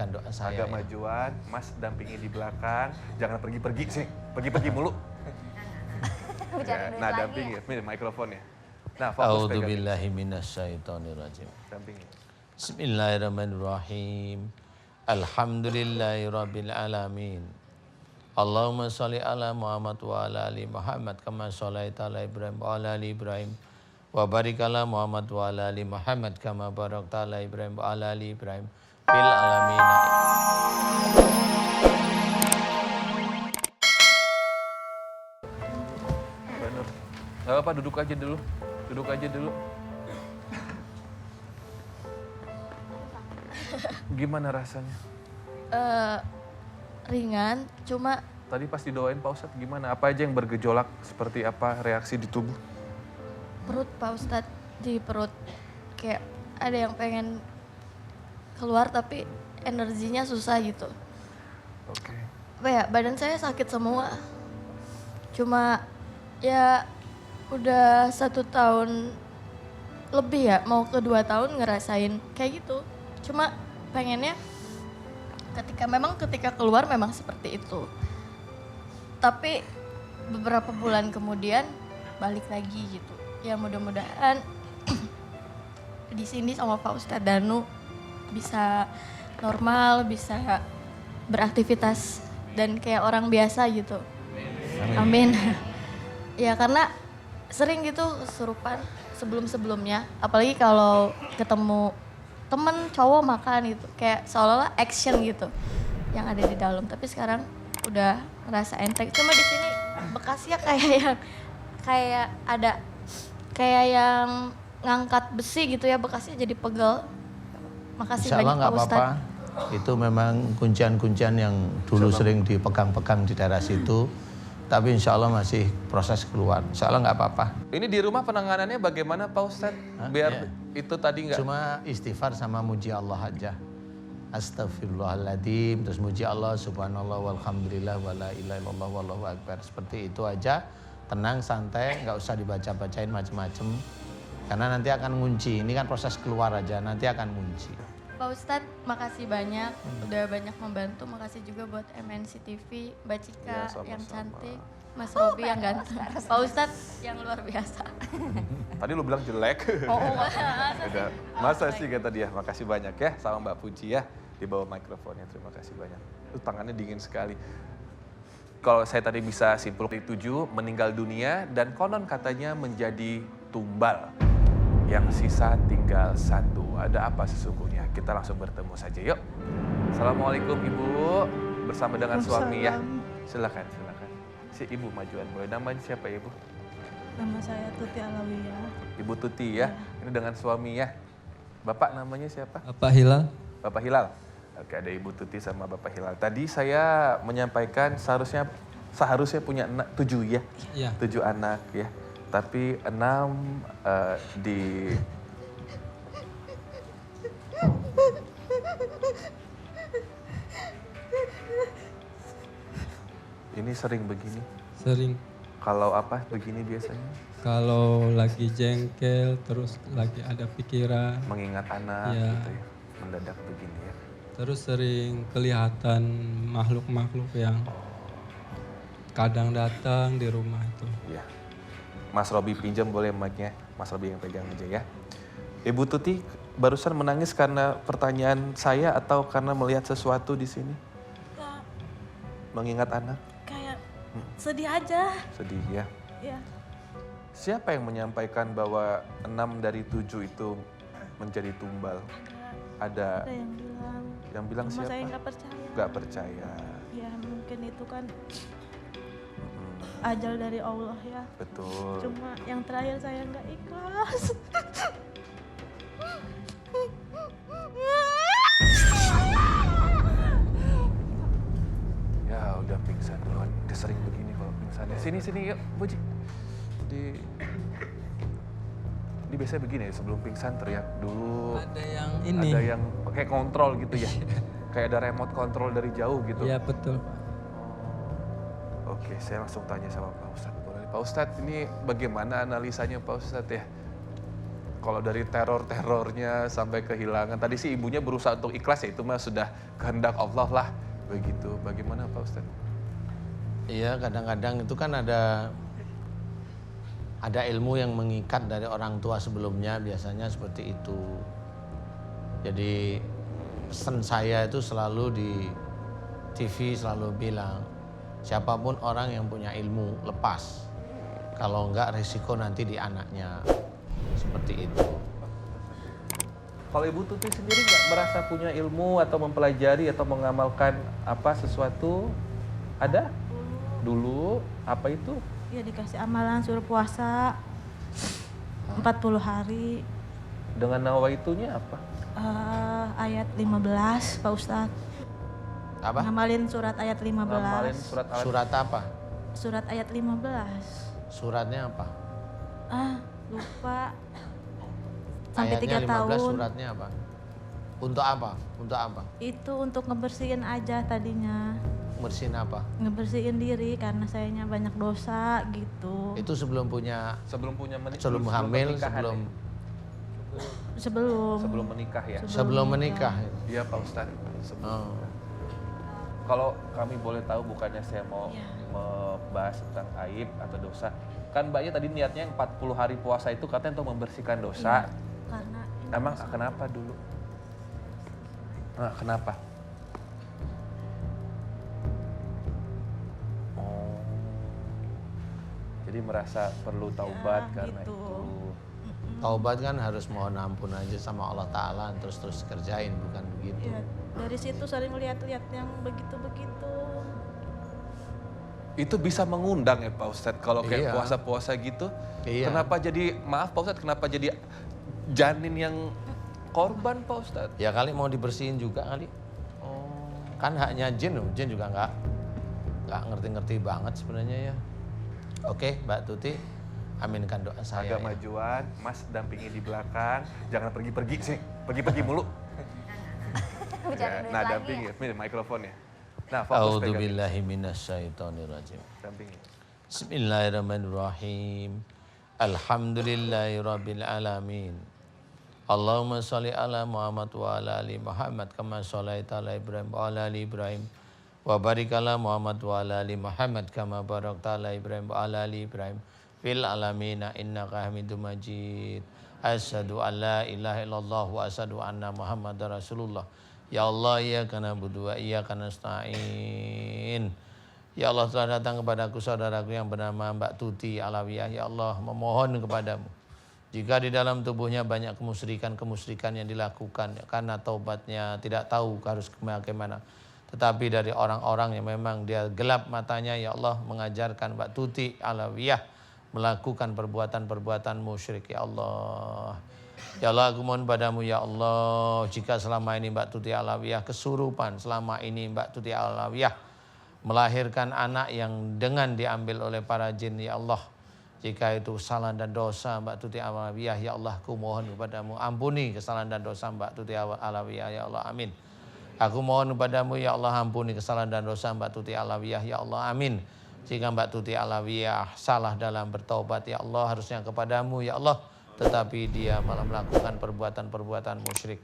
mendengarkan doa saya. Agak majuan, Mas dampingi di belakang. Jangan pergi-pergi sih, pergi-pergi mulu. Bicara duit Nah, lagi dampingi, ya. ini mikrofonnya. Nah, fokus A'udzu pegang. billahi minasyaitonir rajim. Dampingi. Bismillahirrahmanirrahim. Alhamdulillahirabbil alamin. Allahumma shalli ala Muhammad wa ala ali Muhammad kama shallaita ala Ibrahim wa ala ali Ibrahim wa barik ala Muhammad wa ala ali Muhammad kama barakta ala Ibrahim wa ala ali Ibrahim fil alamin. Benar. Gak apa-apa, duduk aja dulu. Duduk aja dulu. Gimana rasanya? Ringan, cuma Tadi pas didoain Pak Ustadz gimana? Apa aja yang bergejolak? Seperti apa reaksi di tubuh? perut Pak Ustadz, di perut kayak ada yang pengen keluar tapi energinya susah gitu. Oke. Apa ya, badan saya sakit semua. Cuma ya udah 1 tahun lebih ya, mau ke 2 tahun ngerasain kayak gitu. Cuma pengennya ketika keluar memang seperti itu. Tapi beberapa bulan kemudian balik lagi gitu. Ya mudah-mudahan di sini sama Pak Ustadz Danu bisa normal, bisa beraktivitas dan kayak orang biasa gitu. Amin. Ya karena sering gitu kesurupan sebelum-sebelumnya, apalagi kalau ketemu temen cowok makan gitu, kayak seolah-olah action gitu yang ada di dalam. Tapi sekarang udah ngerasa enteng. Cuma di sini bekasnya kayak ada kayak yang ngangkat besi gitu ya, bekasnya jadi pegel. Makasih Insya Allah banyak nggak Pak apa-apa. Ustadz. Itu memang kuncian-kuncian yang dulu sering dipegang-pegang di daerah situ. Tapi insya Allah masih proses keluar. Insya Allah nggak apa-apa. Ini di rumah penanganannya bagaimana Pak Ustadz? Biar itu tadi nggak... Cuma istighfar sama muji Allah aja. Astagfirullahaladzim, terus muji Allah, subhanallah, walhamdulillah, wala ilaha illallah, wallahu akbar. Seperti itu aja, tenang, santai, nggak usah dibaca-bacain macem-macem. Karena nanti akan ngunci, ini kan proses keluar aja, nanti akan ngunci. Pak Ustadz, makasih banyak, udah banyak membantu. Makasih juga buat MNC TV, Mbak Cika Ya, sama-sama. yang cantik, Mas Robi yang ganteng, Pak Ustadz yang luar biasa. Tadi lu bilang jelek. masa Udah, masa sih kata dia. Makasih banyak ya sama Mbak Puji ya. Di bawah mikrofonnya, terima kasih banyak. Itu tangannya dingin sekali. Kalau saya tadi bisa simpulkan 7 meninggal dunia dan konon katanya menjadi tumbal. Yang sisa tinggal 1. Ada apa sesungguhnya? Kita langsung bertemu saja yuk. Assalamualaikum Ibu. Bersama dengan suami ya. Silakan. Si Ibu majuan boleh. Namanya siapa Ibu? Nama saya Tuti Alawiyah. Ibu Tuti ya. Ini dengan suami ya. Bapak namanya siapa? Bapak Hilal. Bapak Hilal. Oke, ada Ibu Tuti sama Bapak Hilal. Tadi saya menyampaikan seharusnya punya 7 ya. Iya. 7 anak ya. Tapi 6 di ini sering begini. Sering Kalau apa begini biasanya? kalau lagi jengkel, terus lagi ada pikiran, Mengingat anak Iya. gitu ya. Mendadak begini ya. terus sering kelihatan makhluk-makhluk yang kadang datang di rumah itu. Iya. Mas Robi pinjam boleh mic-nya. Mas Robi yang pegang aja ya. Ibu Tuti barusan menangis karena pertanyaan saya atau karena melihat sesuatu di sini? Enggak, Mengingat anak? kayak sedih aja. Sedih ya. Ya, Siapa yang menyampaikan bahwa 6 dari 7 itu menjadi tumbal? ada Ada yang bilang. yang bilang Cuma siapa? saya nggak percaya. Gak percaya. Ya mungkin itu kan Mm, ajal dari Allah ya. betul. Cuma yang terakhir saya nggak ikhlas. Ya udah pingsan duluan. Dia sering begini kalau pingsan. Sini yuk, Puji. Di biasanya begini sebelum pingsan teriak dulu. Ada yang ini. Ada yang kayak kontrol gitu ya. Kayak ada remote control dari jauh gitu. Iya betul. Oke, saya langsung tanya sama Pak Ustadz. Boleh, Pak Ustadz, ini bagaimana analisanya Pak Ustadz ya? Kalau dari teror-terornya sampai kehilangan, tadi sih ibunya berusaha untuk ikhlas ya, itu mah sudah kehendak Allah lah. Begitu, bagaimana Pak Ustadz? Iya, kadang-kadang itu kan ada ilmu yang mengikat dari orang tua sebelumnya, biasanya seperti itu. Jadi pesan saya itu selalu di TV selalu bilang, siapapun orang yang punya ilmu lepas, kalau enggak risiko nanti di anaknya, seperti itu. Kalau Ibu Tuti sendiri nggak merasa punya ilmu atau mempelajari atau mengamalkan apa sesuatu? Ada? Dulu, apa itu? Ya dikasih amalan suruh puasa 40 hari. Dengan nawaitunya apa? Ayat 15 Pak Ustadz. Apa? Ngamalin surat ayat 15. Ngamalin surat Surat apa? Surat ayat 15. Suratnya apa? Lupa. Sampai Ayatnya 3 15, tahun. suratnya apa? Untuk apa? Untuk apa? Itu untuk ngebersihin aja tadinya. Bersihin apa? Ngebersihin diri karena sayanya banyak dosa gitu. Itu sebelum punya, sebelum punya sebelum hamil, pernikahan sebelum ya? Sebelum. Sebelum menikah ya? sebelum menikah. Iya Pak Ustadz. Oh. Kalau kami boleh tahu, bukannya saya mau Iya. membahas tentang aib atau dosa. Kan Mbaknya tadi niatnya yang 40 hari puasa itu katanya untuk membersihkan dosa. Karena ini Emang dosa. kenapa dulu? Nah, kenapa? Oh. Jadi merasa perlu taubat Ya, karena gitu. itu. Taubat kan harus mohon ampun aja sama Allah Ta'ala, terus kerjain, bukan begitu. Ya, dari situ sering lihat-lihat yang begitu-begitu. Itu bisa mengundang ya Pak Ustadz kalau kayak Iya. puasa-puasa gitu. Iya. Kenapa jadi, maaf Pak Ustadz, kenapa jadi janin yang korban Pak Ustadz? Ya kali mau dibersihin juga kali. Oh. Kan haknya jin loh, jin juga nggak ngerti-ngerti banget sebenarnya ya. Oke, Mbak Tuti, aminkan doa saya. Agak Ya. majuan, Mas dampingi di belakang. Jangan pergi-pergi sih, pergi-pergi mulu. Bicara duit Nah, lagi dampingi, ya. ini mikrofonnya. Nah, fokus pegang. A'udzubillahi minasyaitonirrajim. Dampingi. Bismillahirrahmanirrahim. Alhamdulillahirabbil alamin. Allahumma shalli ala Muhammad wa ala ali Muhammad kama shallaita ala Ibrahim wa ala ali Ibrahim wa barik ala Muhammad wa ala ali Muhammad kama barakta ala Ibrahim wa ala ali Ibrahim fil alamin innaka Hamidum Majid. Asyhadu an la ilaha illallah wa asyhadu anna Muhammadar Rasulullah. Ya Allah, iyyaka na'budu wa iyyaka nasta'in. Ya Allah, telah datang kepadaku saudaraku yang bernama Mbak Tuti Alawiyah. Ya Allah, memohon kepadamu, jika di dalam tubuhnya banyak kemusyrikan yang dilakukan karena taubatnya tidak tahu harus bagaimana, tetapi dari orang-orang yang memang dia gelap matanya, ya Allah, mengajarkan Mbak Tuti Alawiyah melakukan perbuatan-perbuatan musyrik. Ya Allah, ya Allah, aku mohon padamu ya Allah, jika selama ini Mbak Tuti Alawiyah kesurupan, selama ini Mbak Tuti Alawiyah melahirkan anak yang dengan diambil oleh para jin, ya Allah, jika itu kesalahan dan dosa Mbak Tuti Alawiyah, ya Allah, aku mohon kepadamu, ampuni kesalahan dan dosa Mbak Tuti Alawiyah, ya Allah, amin. Aku mohon kepadamu ya Allah, ampuni kesalahan dan dosa Mbak Tuti Alawiyah, ya Allah, amin. Jika Mbak Tuti Alawiyah salah dalam bertaubat, ya Allah, harusnya kepadamu ya Allah, tetapi dia malah melakukan perbuatan-perbuatan musyrik.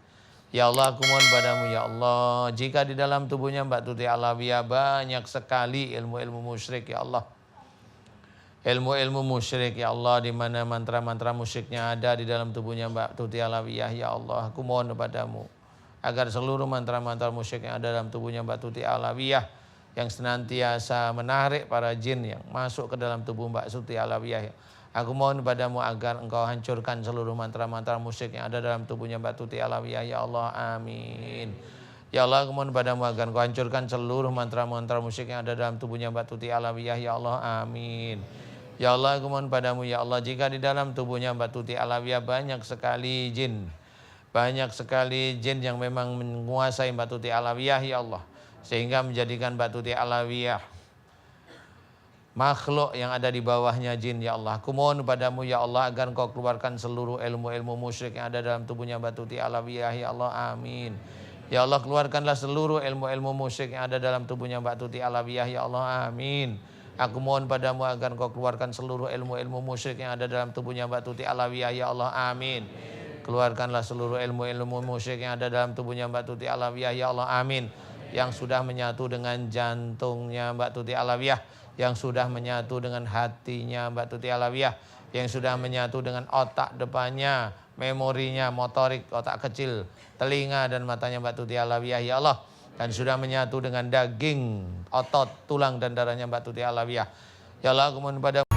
Ya Allah, aku mohon padamu ya Allah, jika di dalam tubuhnya Mbak Tuti Alawiyah banyak sekali ilmu-ilmu musyrik, ya Allah, ilmu-ilmu musyrik, ya Allah, di mana mantra-mantra musyriknya ada di dalam tubuhnya Mbak Tuti Alawiyah, ya Allah, aku mohon kepadamu agar seluruh mantra-mantra musyrik yang ada dalam tubuhnya Mbak Tuti Alawiyah yang senantiasa menarik para jin yang masuk ke dalam tubuh Mbak Tuti Alawiyah, aku mohon padamu agar engkau hancurkan seluruh mantra-mantra musyrik yang ada dalam tubuhnya Mbak Tuti Alawiyah, ya Allah, amin. Ya Allah, aku mohon padamu agar engkau hancurkan seluruh mantra-mantra musyrik yang ada dalam tubuhnya Mbak Tuti Alawiyah, ya Allah, amin. Ya Allah, aku mohon padamu ya Allah, jika di dalam tubuhnya Mbak Tuti Alawiyah banyak sekali jin yang memang menguasai Mbak Tuti Alawiyah, ya Allah, sehingga menjadikan Mbak Tuti Alawiyah makhluk yang ada di bawahnya jin, ya Allah, aku mohon padamu ya Allah agar engkau keluarkan seluruh ilmu-ilmu musyrik yang ada dalam tubuhnya Mbak Tuti Alawiyah, ya Allah, amin. Ya Allah, keluarkanlah seluruh ilmu-ilmu musyrik yang ada dalam tubuhnya Mbak Tuti Alawiyah, ya Allah, amin. Aku mohon padamu agar Kau keluarkan seluruh ilmu-ilmu musyrik yang ada dalam tubuhnya Mbak Tuti Alawiyah, ya Allah, amin. Keluarkanlah seluruh ilmu-ilmu musyrik yang ada dalam tubuhnya Mbak Tuti Alawiyah, ya Allah, amin. Yang sudah menyatu dengan jantungnya Mbak Tuti Alawiyah, yang sudah menyatu dengan hatinya Mbak Tuti Alawiyah, yang sudah menyatu dengan otak depannya, memorinya, motorik, otak kecil, telinga dan matanya Mbak Tuti Alawiyah, ya Allah. Dan sudah menyatu dengan daging, otot, tulang dan darahnya Mbak Tuti Alawiyah. Ya Allah, aku mohon padamu.